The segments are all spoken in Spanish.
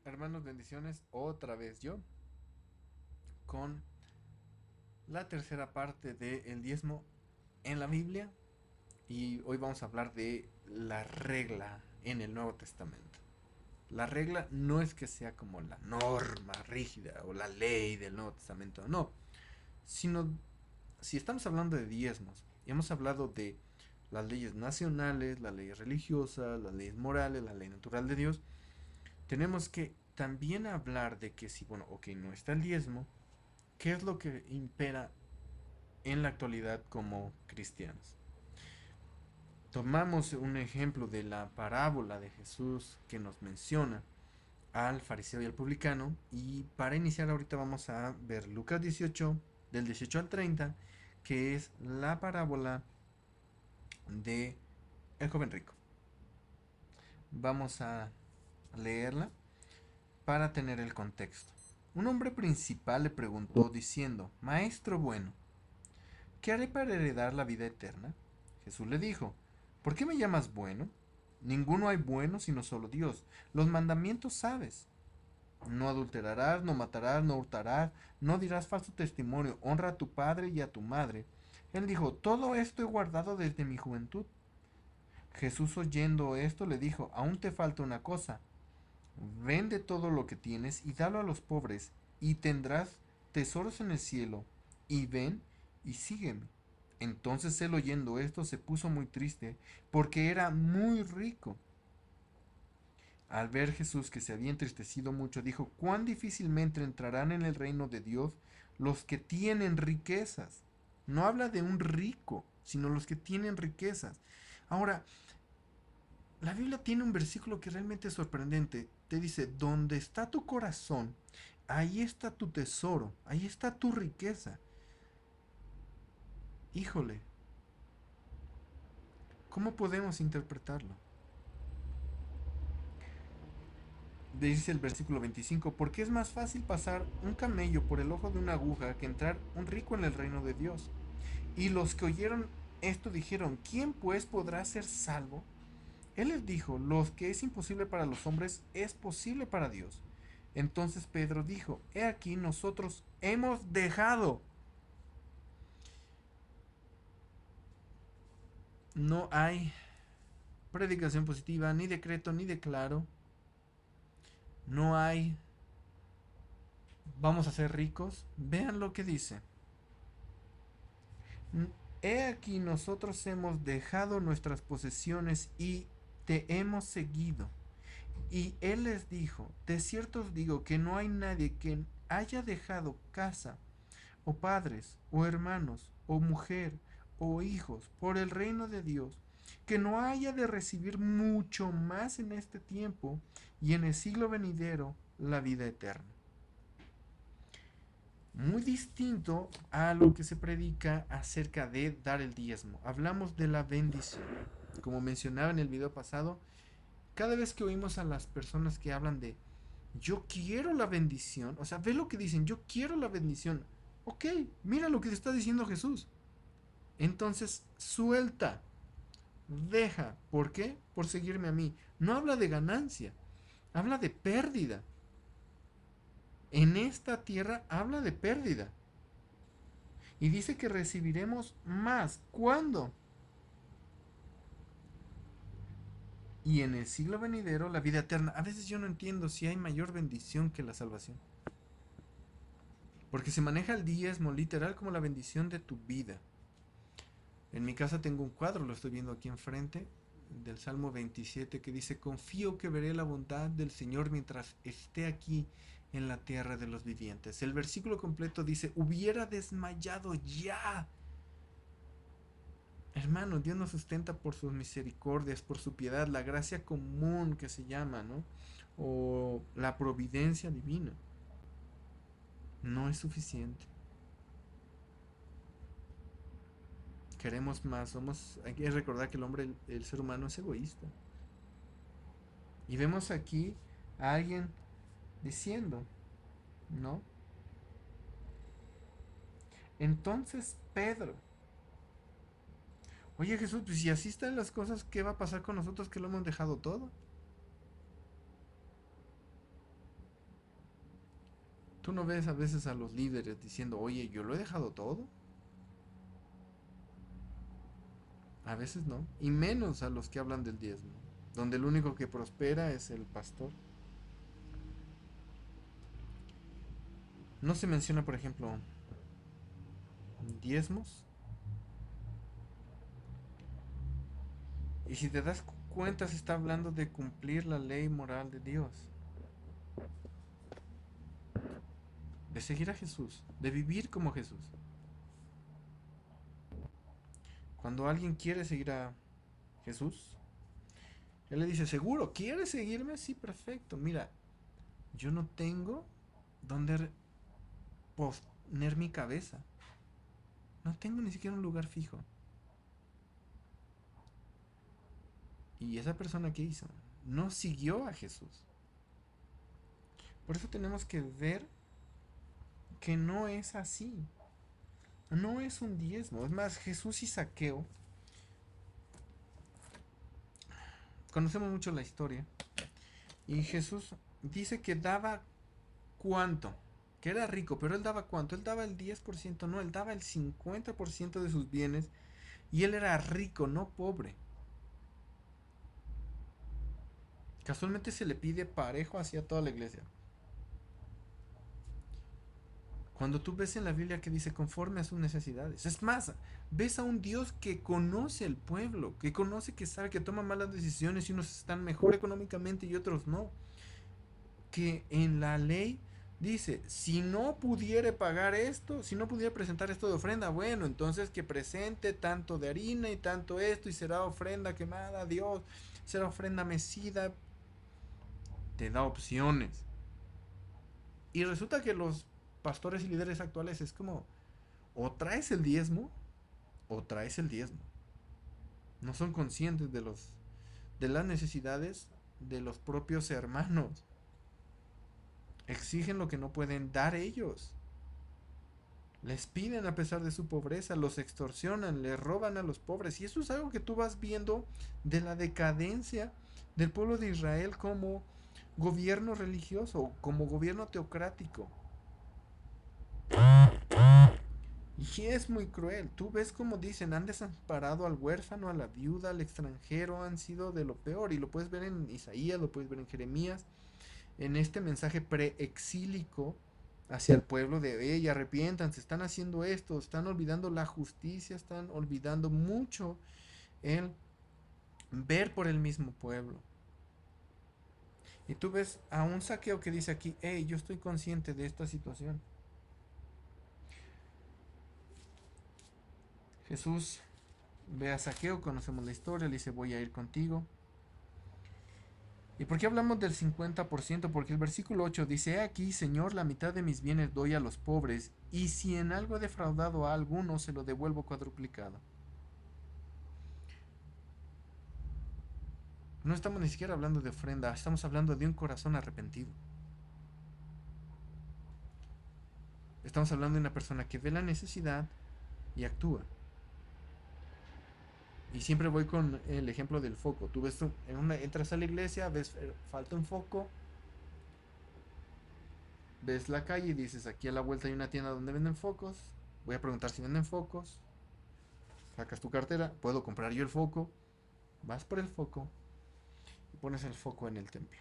Hermanos, bendiciones. Otra vez yo con la tercera parte del diezmo en la Biblia. Y hoy vamos a hablar de la regla en el Nuevo Testamento. La regla no es que sea como la norma rígida o la ley del Nuevo Testamento, no. Sino, si estamos hablando de diezmos y hemos hablado de las leyes nacionales, las leyes religiosas, las leyes morales, la ley natural de Dios, tenemos que también hablar de que si, bueno, ok, no está el diezmo, ¿qué es lo que impera en la actualidad como cristianos? Tomamos un ejemplo de la parábola de Jesús que nos menciona al fariseo y al publicano, y para iniciar ahorita vamos a ver Lucas 18 del 18 al 30, que es la parábola de el joven rico. Vamos a leerla para tener el contexto. Un hombre principal le preguntó diciendo: Maestro bueno, ¿qué haré para heredar la vida eterna? Jesús le dijo: ¿Por qué me llamas bueno? Ninguno hay bueno sino solo Dios. Los mandamientos sabes: no adulterarás, no matarás, no hurtarás, no dirás falso testimonio, honra a tu padre y a tu madre. Él dijo: todo esto he guardado desde mi juventud. Jesús, oyendo esto, le dijo: aún te falta una cosa. Vende todo lo que tienes y dalo a los pobres, y tendrás tesoros en el cielo. Y ven y sígueme. Entonces él, oyendo esto, se puso muy triste, porque era muy rico. Al ver Jesús que se había entristecido mucho, dijo: cuán difícilmente entrarán en el reino de Dios los que tienen riquezas. No habla de un rico, sino los que tienen riquezas. Ahora, la Biblia tiene un versículo que realmente es sorprendente. Te dice: donde está tu corazón, ahí está tu tesoro, ahí está tu riqueza. Híjole, ¿cómo podemos interpretarlo? Dice el versículo 25: porque es más fácil pasar un camello por el ojo de una aguja que entrar un rico en el reino de Dios. Y los que oyeron esto dijeron: ¿quién pues podrá ser salvo? Él les dijo: lo que es imposible para los hombres es posible para Dios. Entonces Pedro dijo: he aquí, nosotros hemos dejado. No hay predicación positiva, ni decreto, ni declaro. No hay vamos a ser ricos. Vean lo que dice: he aquí, nosotros hemos dejado nuestras posesiones y te hemos seguido. Y él les dijo: de cierto os digo que no hay nadie que haya dejado casa, o padres, o hermanos, o mujer, o hijos, por el reino de Dios, que no haya de recibir mucho más en este tiempo y en el siglo venidero la vida eterna. Muy distinto a lo que se predica acerca de dar el diezmo. Hablamos de la bendición. Como mencionaba en el video pasado, cada vez que oímos a las personas que hablan de yo quiero la bendición, o sea, ve lo que dicen: yo quiero la bendición. Ok, mira lo que te está diciendo Jesús. Entonces, suelta, deja. ¿Por qué? Por seguirme a mí. No habla de ganancia, habla de pérdida. En esta tierra habla de pérdida. Y dice que recibiremos más. ¿Cuándo? Y en el siglo venidero la vida eterna. A veces yo no entiendo si hay mayor bendición que la salvación. Porque se maneja el diezmo literal como la bendición de tu vida. En mi casa tengo un cuadro, lo estoy viendo aquí enfrente, del Salmo 27, que dice: confío que veré la bondad del Señor mientras esté aquí en la tierra de los vivientes. El versículo completo dice: hubiera desmayado ya. Hermano, Dios nos sustenta por sus misericordias, por su piedad, la gracia común que se llama, ¿no? O la providencia divina. No es suficiente. Queremos más, hay que recordar que el hombre, el ser humano es egoísta. Y vemos aquí a alguien diciendo, ¿no? Entonces Pedro: oye Jesús, pues si así están las cosas, ¿qué va a pasar con nosotros que lo hemos dejado todo? Tú no ves a veces a los líderes diciendo, oye, yo lo he dejado todo. A veces no. Y menos a los que hablan del diezmo, donde el único que prospera es el pastor. No se menciona, por ejemplo, diezmos. Y si te das cuenta, se está hablando de cumplir la ley moral de Dios, de seguir a Jesús, de vivir como Jesús. Cuando alguien quiere seguir a Jesús, él le dice, ¿seguro? ¿Quieres seguirme? Sí, perfecto. Mira, yo no tengo donde poner mi cabeza. No tengo ni siquiera un lugar fijo. Y esa persona que hizo no siguió a Jesús. Por eso tenemos que ver que no es así. No es un diezmo. Es más, Jesús y Saqueo, conocemos mucho la historia. Y Jesús dice que daba cuánto. Que era rico, pero él daba cuánto. Él daba el 10%, no, él daba el 50% de sus bienes. Y él era rico, no pobre. Casualmente se le pide parejo hacia toda la iglesia. Cuando tú ves en la Biblia que dice conforme a sus necesidades. Es más, ves a un Dios que conoce el pueblo, que conoce, que sabe, que toma malas decisiones y unos están mejor económicamente y otros no. Que en la ley dice, si no pudiere pagar esto, si no pudiera presentar esto de ofrenda, bueno, entonces que presente tanto de harina y tanto esto y será ofrenda quemada a Dios, será ofrenda mecida, te da opciones. Y resulta que los pastores y líderes actuales es como, o traes el diezmo, o traes el diezmo. No son conscientes de las necesidades de los propios hermanos. Exigen lo que no pueden dar ellos. Les piden a pesar de su pobreza, los extorsionan, les roban a los pobres. Y eso es algo que tú vas viendo de la decadencia del pueblo de Israel como gobierno religioso, como gobierno teocrático. Y es muy cruel. Tú ves como dicen, han desamparado al huérfano, a la viuda, al extranjero, han sido de lo peor. Y lo puedes ver en Isaías, lo puedes ver en Jeremías, en este mensaje preexílico hacia el pueblo de, hey, arrepiéntanse, están haciendo esto, están olvidando la justicia, están olvidando mucho el ver por el mismo pueblo. Y tú ves a un Saqueo que dice aquí, hey, yo estoy consciente de esta situación. Jesús ve a Saqueo, conocemos la historia, le dice, voy a ir contigo. ¿Y por qué hablamos del 50%? Porque el versículo 8 dice, he aquí, Señor, la mitad de mis bienes doy a los pobres, y si en algo he defraudado a alguno, se lo devuelvo cuadruplicado. No estamos ni siquiera hablando de ofrenda, estamos hablando de un corazón arrepentido. Estamos hablando de una persona que ve la necesidad y actúa. Y siempre voy con el ejemplo del foco. Tú ves, entras a la iglesia, ves, falta un foco, ves la calle y dices, aquí a la vuelta hay una tienda donde venden focos, voy a preguntar si venden focos, sacas tu cartera, puedo comprar yo el foco, vas por el foco y pones el foco en el templo.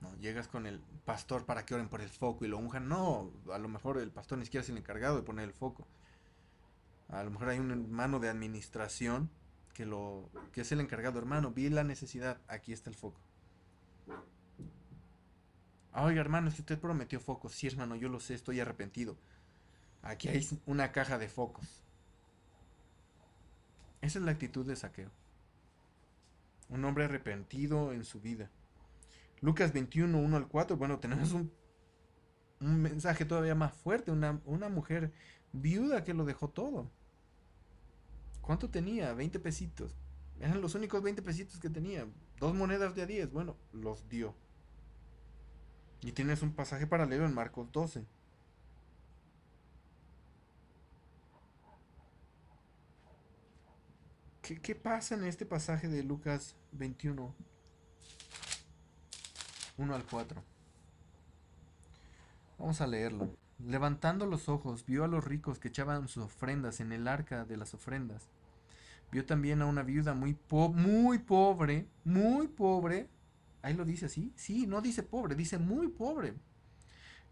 No, llegas con el pastor para que oren por el foco y lo unjan. No, a lo mejor el pastor ni siquiera es el encargado de poner el foco. A lo mejor hay un hermano de administración que es el encargado. Hermano, vi la necesidad, aquí está el foco. Oiga, hermano, si usted prometió focos, sí, hermano, yo lo sé, estoy arrepentido. Aquí hay una caja de focos. Esa es la actitud de Saqueo. Un hombre arrepentido en su vida. Lucas 21, 1 al 4, bueno, tenemos un mensaje todavía más fuerte. Una mujer viuda que lo dejó todo. ¿Cuánto tenía? 20 pesitos. Eran los únicos 20 pesitos que tenía. Dos monedas de a 10. Bueno, los dio. Y tienes un pasaje paralelo en Marcos 12. ¿Qué pasa en este pasaje de Lucas 21, 1 al 4? Vamos a leerlo. Levantando los ojos, vio a los ricos que echaban sus ofrendas en el arca de las ofrendas. Vio también a una viuda muy pobre. Ahí lo dice así. Sí, no dice pobre, dice muy pobre,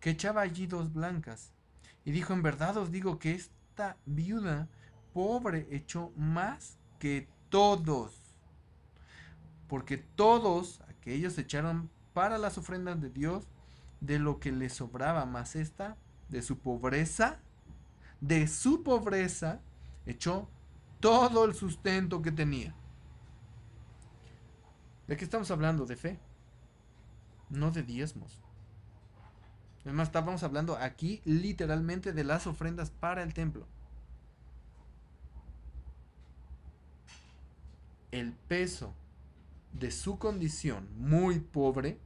que echaba allí dos blancas. Y dijo, en verdad os digo que esta viuda pobre echó más que todos, porque todos aquellos echaron para las ofrendas de Dios de lo que les sobraba, más esta, de su pobreza, echó todo el sustento que tenía. ¿De qué estamos hablando? De fe, no de diezmos. Es más, estábamos hablando aquí literalmente de las ofrendas para el templo. El peso de su condición muy pobre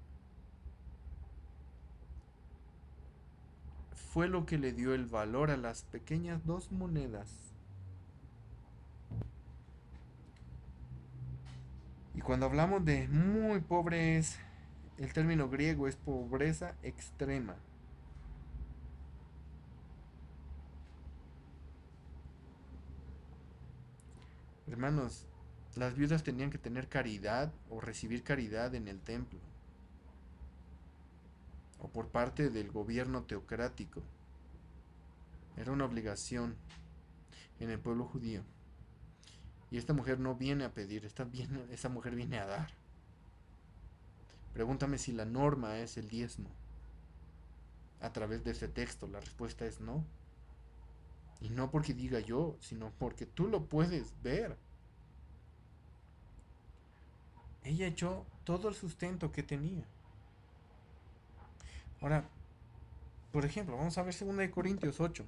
fue lo que le dio el valor a las pequeñas dos monedas. Y cuando hablamos de muy pobre, el término griego es pobreza extrema. Hermanos, las viudas tenían que tener caridad o recibir caridad en el templo o por parte del gobierno teocrático. Era una obligación en el pueblo judío. Y esta mujer no viene a pedir, esta mujer viene a dar. Pregúntame si la norma es el diezmo. A través de ese texto, la respuesta es no. Y no porque diga yo, sino porque tú lo puedes ver. Ella echó todo el sustento que tenía. Ahora, por ejemplo, vamos a ver 2 Corintios 8.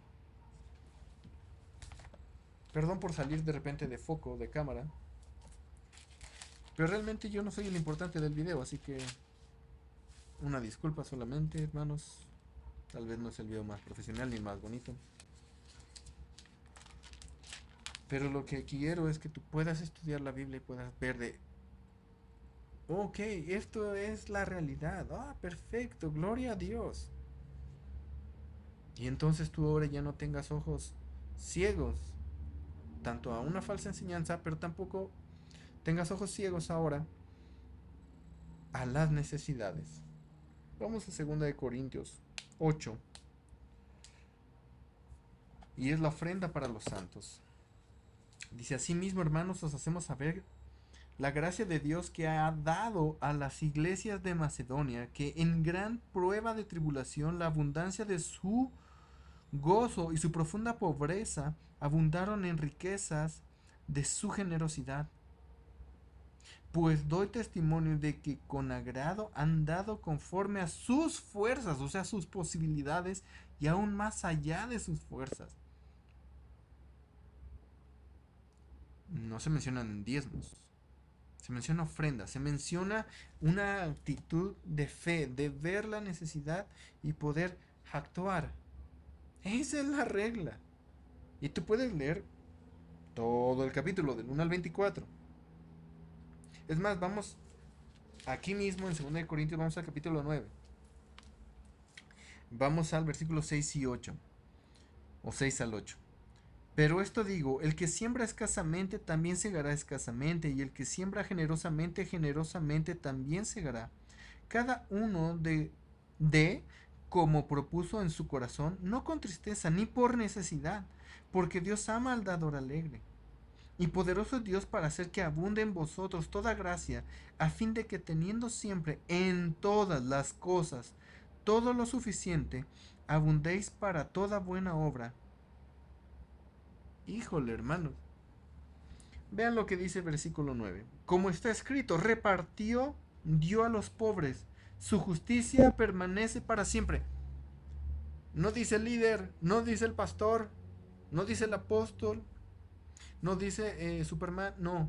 Perdón por salir de repente de foco, de cámara. Pero realmente yo no soy el importante del video, así que una disculpa solamente, hermanos. Tal vez no es el video más profesional ni el más bonito. Pero lo que quiero es que tú puedas estudiar la Biblia y puedas ver de, ok, esto es la realidad. Ah, perfecto, gloria a Dios. Y entonces tú ahora ya no tengas ojos ciegos, tanto a una falsa enseñanza, pero tampoco tengas ojos ciegos ahora a las necesidades. Vamos a 2 Corintios 8. Y es la ofrenda para los santos. Dice, asimismo, hermanos, os hacemos saber la gracia de Dios que ha dado a las iglesias de Macedonia, que en gran prueba de tribulación la abundancia de su gozo y su profunda pobreza abundaron en riquezas de su generosidad. Pues doy testimonio de que con agrado han dado conforme a sus fuerzas, o sea, sus posibilidades, y aún más allá de sus fuerzas. No se mencionan diezmos, se menciona ofrenda, se menciona una actitud de fe, de ver la necesidad y poder actuar. Esa es la regla. Y tú puedes leer todo el capítulo del 1 al 24. Es más, vamos aquí mismo en 2 Corintios, vamos al capítulo 9. Vamos al versículo 6 y 8. O 6 al 8. Pero esto digo, el que siembra escasamente también segará escasamente, y el que siembra generosamente, generosamente también segará. Cada uno de como propuso en su corazón, no con tristeza ni por necesidad, porque Dios ama al dador alegre. Y poderoso es Dios para hacer que abunde en vosotros toda gracia, a fin de que teniendo siempre en todas las cosas todo lo suficiente, abundéis para toda buena obra. Híjole, hermanos. Vean lo que dice el versículo 9. Como está escrito, repartió, dio a los pobres. Su justicia permanece para siempre. No dice el líder, no dice el pastor, no dice el apóstol, no dice Superman, no.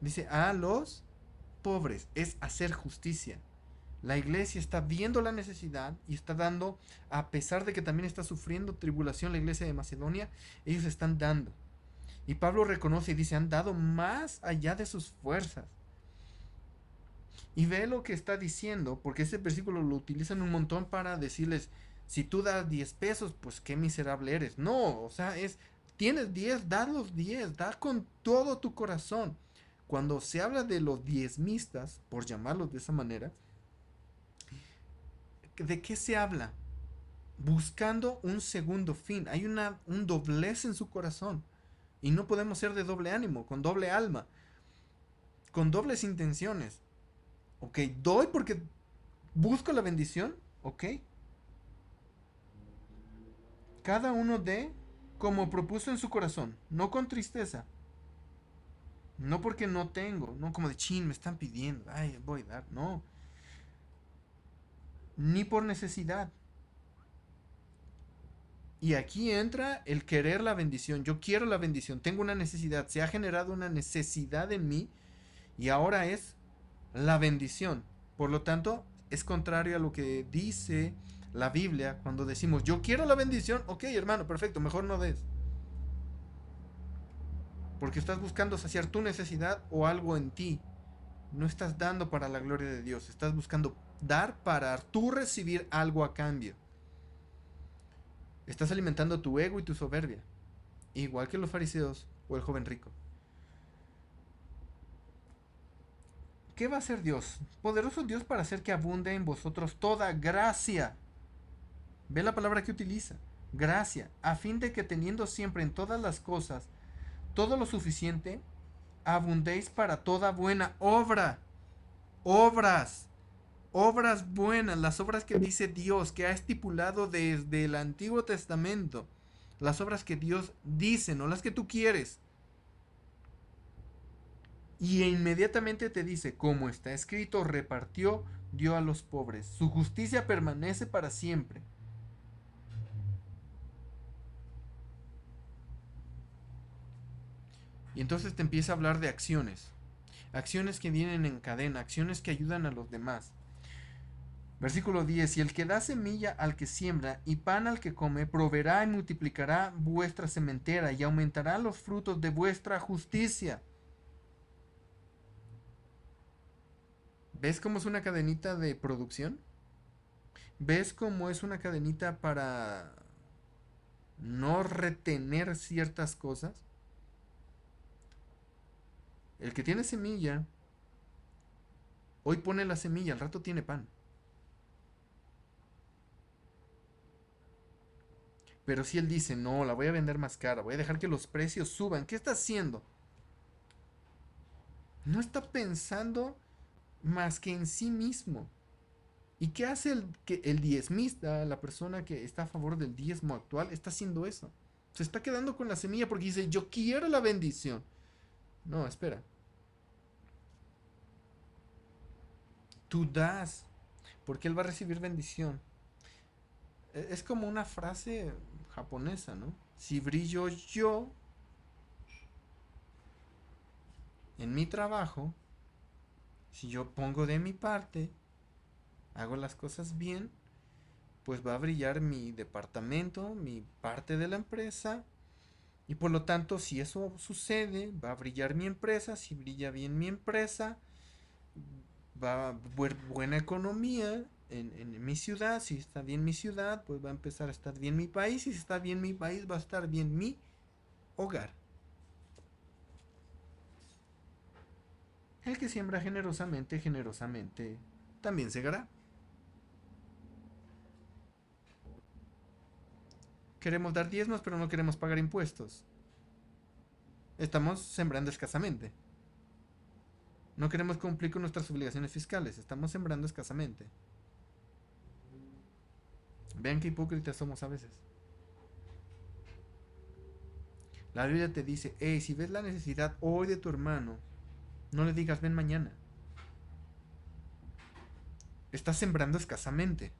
Dice a los pobres, es hacer justicia. La iglesia está viendo la necesidad y está dando, a pesar de que también está sufriendo tribulación la iglesia de Macedonia, ellos están dando. Y Pablo reconoce y dice, han dado más allá de sus fuerzas. Y ve lo que está diciendo, porque ese versículo lo utilizan un montón para decirles, si tú das 10 pesos, pues qué miserable eres. No, o sea, tienes 10, da los 10, da con todo tu corazón. Cuando se habla de los diezmistas, por llamarlos de esa manera, ¿de qué se habla? Buscando un segundo fin. Hay un doblez en su corazón. Y no podemos ser de doble ánimo, con doble alma, con dobles intenciones. Ok, doy porque busco la bendición. Ok, cada uno dé como propuso en su corazón, no con tristeza, no porque no tengo, no como de chin, me están pidiendo, ay, voy a dar, no, ni por necesidad. Y aquí entra el querer la bendición. Yo quiero la bendición, tengo una necesidad, se ha generado una necesidad en mí y ahora es la bendición. Por lo tanto, es contrario a lo que dice la Biblia cuando decimos yo quiero la bendición. Ok, hermano, perfecto, mejor no des. Porque estás buscando saciar tu necesidad o algo en ti. No estás dando para la gloria de Dios, estás buscando dar para tú recibir algo a cambio. Estás alimentando tu ego y tu soberbia, igual que los fariseos o el joven rico. ¿Qué va a hacer Dios? Poderoso Dios para hacer que abunde en vosotros toda gracia. Ve la palabra que utiliza. Gracia, a fin de que teniendo siempre en todas las cosas todo lo suficiente, abundéis para toda buena obra. Obras. Obras buenas, las obras que dice Dios, que ha estipulado desde el Antiguo Testamento. Las obras que Dios dice, no las que tú quieres. Y inmediatamente te dice, como está escrito, repartió, dio a los pobres. Su justicia permanece para siempre. Y entonces te empieza a hablar de acciones. Acciones que vienen en cadena, acciones que ayudan a los demás. Versículo 10. Y el que da semilla al que siembra y pan al que come, proveerá y multiplicará vuestra sementera y aumentará los frutos de vuestra justicia. ¿Ves cómo es una cadenita de producción? ¿Ves cómo es una cadenita para no retener ciertas cosas? El que tiene semilla, hoy pone la semilla, al rato tiene pan. Pero si él dice, no, la voy a vender más cara, voy a dejar que los precios suban, ¿qué está haciendo? No está pensando más que en sí mismo. ¿Y qué hace el diezmista, la persona que está a favor del diezmo actual? Está haciendo eso. Se está quedando con la semilla porque dice, yo quiero la bendición. No, espera. Tú das, porque él va a recibir bendición. Es como una frase japonesa, ¿no? Si brillo yo en mi trabajo, si yo pongo de mi parte, hago las cosas bien, pues va a brillar mi departamento, mi parte de la empresa. Y por lo tanto, si eso sucede, va a brillar mi empresa. Si brilla bien mi empresa, va a haber buena economía en mi ciudad. Si está bien mi ciudad, pues va a empezar a estar bien mi país. Y si está bien mi país, va a estar bien mi hogar. El que siembra generosamente, generosamente también segará. Queremos dar diezmos, pero no queremos pagar impuestos. Estamos sembrando escasamente. No queremos cumplir con nuestras obligaciones fiscales. Estamos sembrando escasamente. Vean qué hipócritas somos a veces. La Biblia te dice, hey, si ves la necesidad hoy de tu hermano, no le digas ven mañana. Estás sembrando escasamente.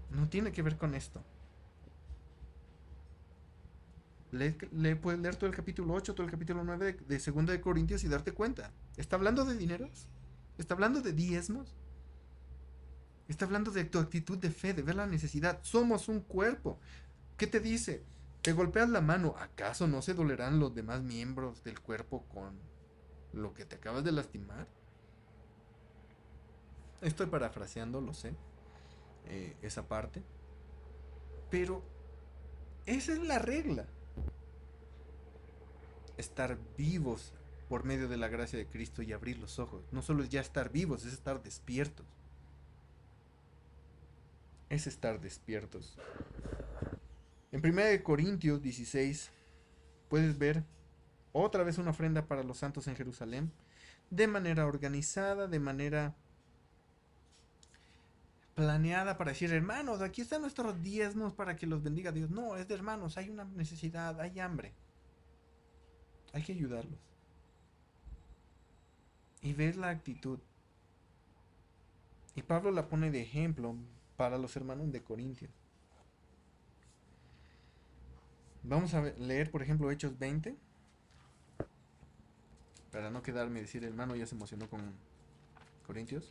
No tiene que ver con esto. Puedes leer todo el capítulo 8, todo el capítulo 9 de 2 de Corintios y darte cuenta. ¿Está hablando de dineros? ¿Está hablando de diezmos? Está hablando de tu actitud de fe, de ver la necesidad. Somos un cuerpo. ¿Qué te dice? Te golpeas la mano. ¿Acaso no se dolerán los demás miembros del cuerpo con lo que te acabas de lastimar. Estoy parafraseando, lo sé, esa parte. Pero esa es la regla. Estar vivos por medio de la gracia de Cristo y abrir los ojos. No solo es ya estar vivos, es estar despiertos. Es estar despiertos. En 1 Corintios 16 puedes ver otra vez una ofrenda para los santos en Jerusalén, de manera organizada, de manera planeada para decir, hermanos, aquí están nuestros diezmos para que los bendiga Dios. No, es de hermanos, hay una necesidad, hay hambre. Hay que ayudarlos. Y ves la actitud. Y Pablo la pone de ejemplo para los hermanos de Corintios. Vamos a leer, por ejemplo, Hechos 20. Para no quedarme y decir, hermano, ya se emocionó con Corintios.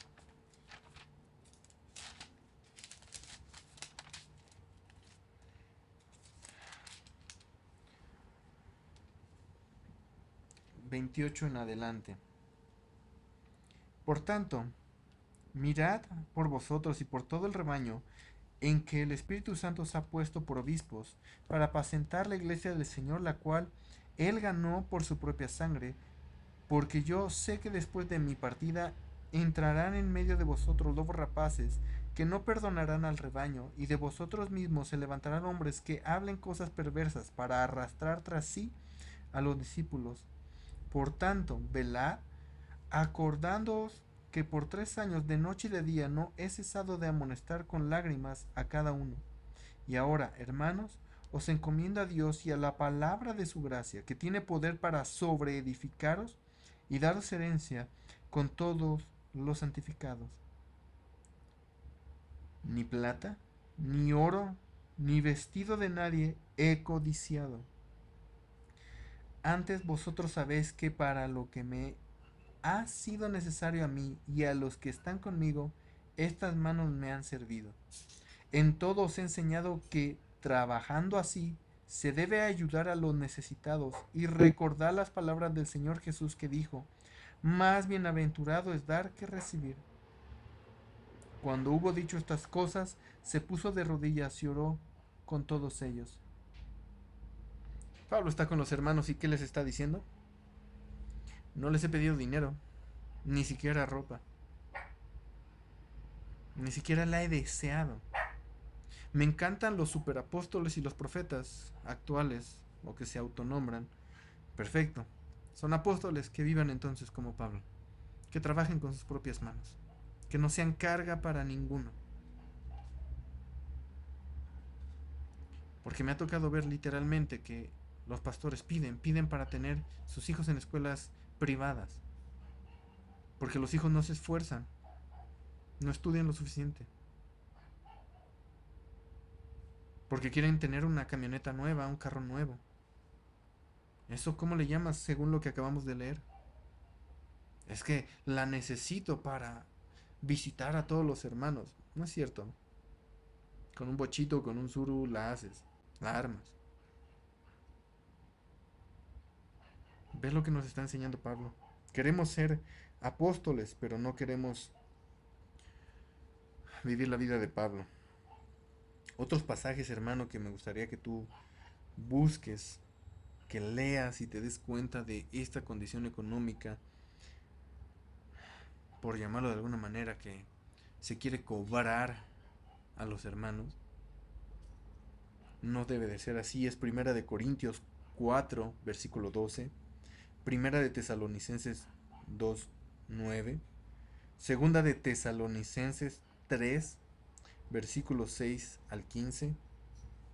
...28 en adelante. Por tanto, mirad por vosotros y por todo el rebaño en que el Espíritu Santo os ha puesto por obispos, para apacentar la iglesia del Señor, la cual Él ganó por su propia sangre, porque yo sé que después de mi partida entrarán en medio de vosotros lobos rapaces, que no perdonarán al rebaño, y de vosotros mismos se levantarán hombres que hablen cosas perversas para arrastrar tras sí a los discípulos. Por tanto, velad, acordándoos que por 3 años de noche y de día no he cesado de amonestar con lágrimas a cada uno. Y ahora, hermanos, os encomiendo a Dios y a la palabra de su gracia, que tiene poder para sobreedificaros y daros herencia con todos los santificados. Ni plata, ni oro, ni vestido de nadie he codiciado. Antes vosotros sabéis que para lo que me ha sido necesario a mí y a los que están conmigo, estas manos me han servido. En todo os he enseñado que, trabajando así, se debe ayudar a los necesitados y recordar las palabras del Señor Jesús que dijo, más bienaventurado es dar que recibir. Cuando hubo dicho estas cosas, se puso de rodillas y oró con todos ellos. Pablo está con los hermanos y ¿qué les está diciendo? No les he pedido dinero, ni siquiera ropa, ni siquiera la he deseado. Me encantan los superapóstoles y los profetas actuales, o que se autonombran. Perfecto. Son apóstoles que vivan entonces como Pablo, que trabajen con sus propias manos, que no sean carga para ninguno. Porque me ha tocado ver literalmente que los pastores piden para tener sus hijos en escuelas privadas, porque los hijos no se esfuerzan, no estudian lo suficiente, porque quieren tener una camioneta nueva, un carro nuevo. ¿Eso cómo le llamas según lo que acabamos de leer? Es que la necesito para visitar a todos los hermanos. No es cierto. Con un bochito, con un suru la haces, la armas. ¿Ves lo que nos está enseñando Pablo? Queremos ser apóstoles, pero no queremos vivir la vida de Pablo. Otros pasajes, hermano, que me gustaría que tú busques, que leas y te des cuenta de esta condición económica, por llamarlo de alguna manera, que se quiere cobrar a los hermanos. No debe de ser así. Es Primera de Corintios 4, versículo 12. Primera de Tesalonicenses 2, 9. Segunda de Tesalonicenses 3, versículos 6 al 15.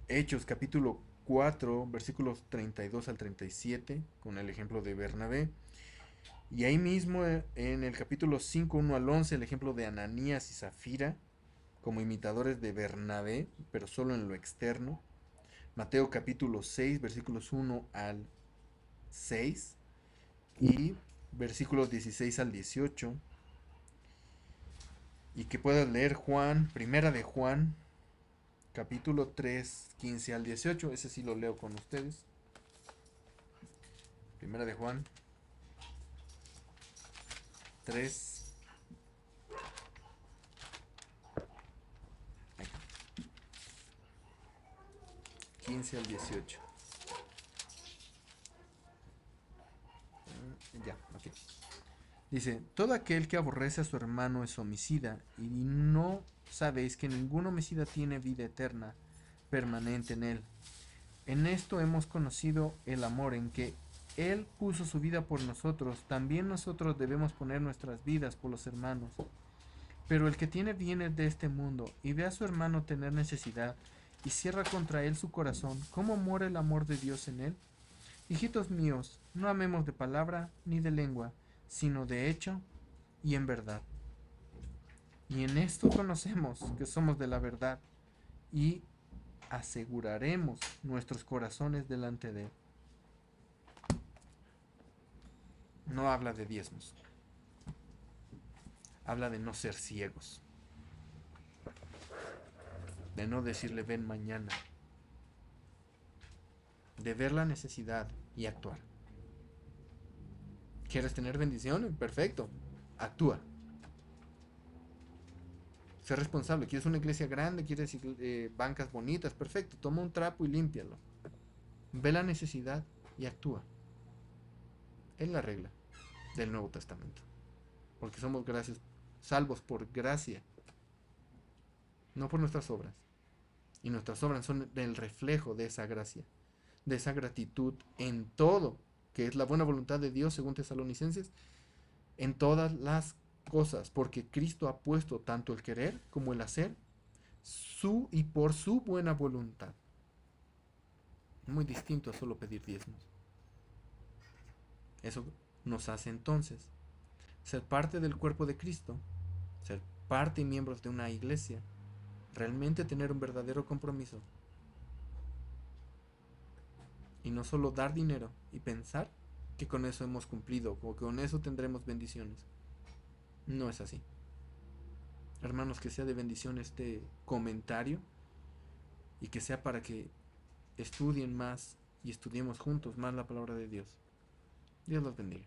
Hechos capítulo 4, versículos 32 al 37, con el ejemplo de Bernabé. Y ahí mismo en el capítulo 5, 1 al 11, el ejemplo de Ananías y Zafira, como imitadores de Bernabé, pero solo en lo externo. Mateo capítulo 6, versículos 1 al 6 y versículos 16 al 18. Y que puedas leer Juan, primera de Juan, capítulo 3, 15 al 18. Ese sí lo leo con ustedes. Primera de Juan, 3. Ahí. 15 al 18. Ya, ok. Dice, todo aquel que aborrece a su hermano es homicida, y no sabéis que ningún homicida tiene vida eterna permanente en él. En esto hemos conocido el amor, en que Él puso su vida por nosotros, también nosotros debemos poner nuestras vidas por los hermanos. Pero el que tiene bienes de este mundo y ve a su hermano tener necesidad y cierra contra él su corazón, ¿cómo mora el amor de Dios en él? Hijitos míos, no amemos de palabra ni de lengua, sino de hecho y en verdad. Y en esto conocemos que somos de la verdad y aseguraremos nuestros corazones delante de Él. No habla de diezmos, habla de no ser ciegos, de no decirle ven mañana, de ver la necesidad y actuar. ¿Quieres tener bendición? Perfecto, actúa. Sé responsable. ¿Quieres una iglesia grande? ¿Quieres bancas bonitas? Perfecto, toma un trapo y límpialo. Ve la necesidad y actúa. Es la regla del Nuevo Testamento. Porque somos salvos por gracia, no por nuestras obras. Y nuestras obras son el reflejo de esa gracia, de esa gratitud en todo, que es la buena voluntad de Dios según Tesalonicenses, en todas las cosas, porque Cristo ha puesto tanto el querer como el hacer y por su buena voluntad. Muy distinto a solo pedir diezmos. Eso nos hace entonces ser parte del cuerpo de Cristo, ser parte y miembros de una iglesia, realmente tener un verdadero compromiso y no solo dar dinero y pensar que con eso hemos cumplido o que con eso tendremos bendiciones. No es así. Hermanos, que sea de bendición este comentario y que sea para que estudien más y estudiemos juntos más la palabra de Dios. Dios los bendiga.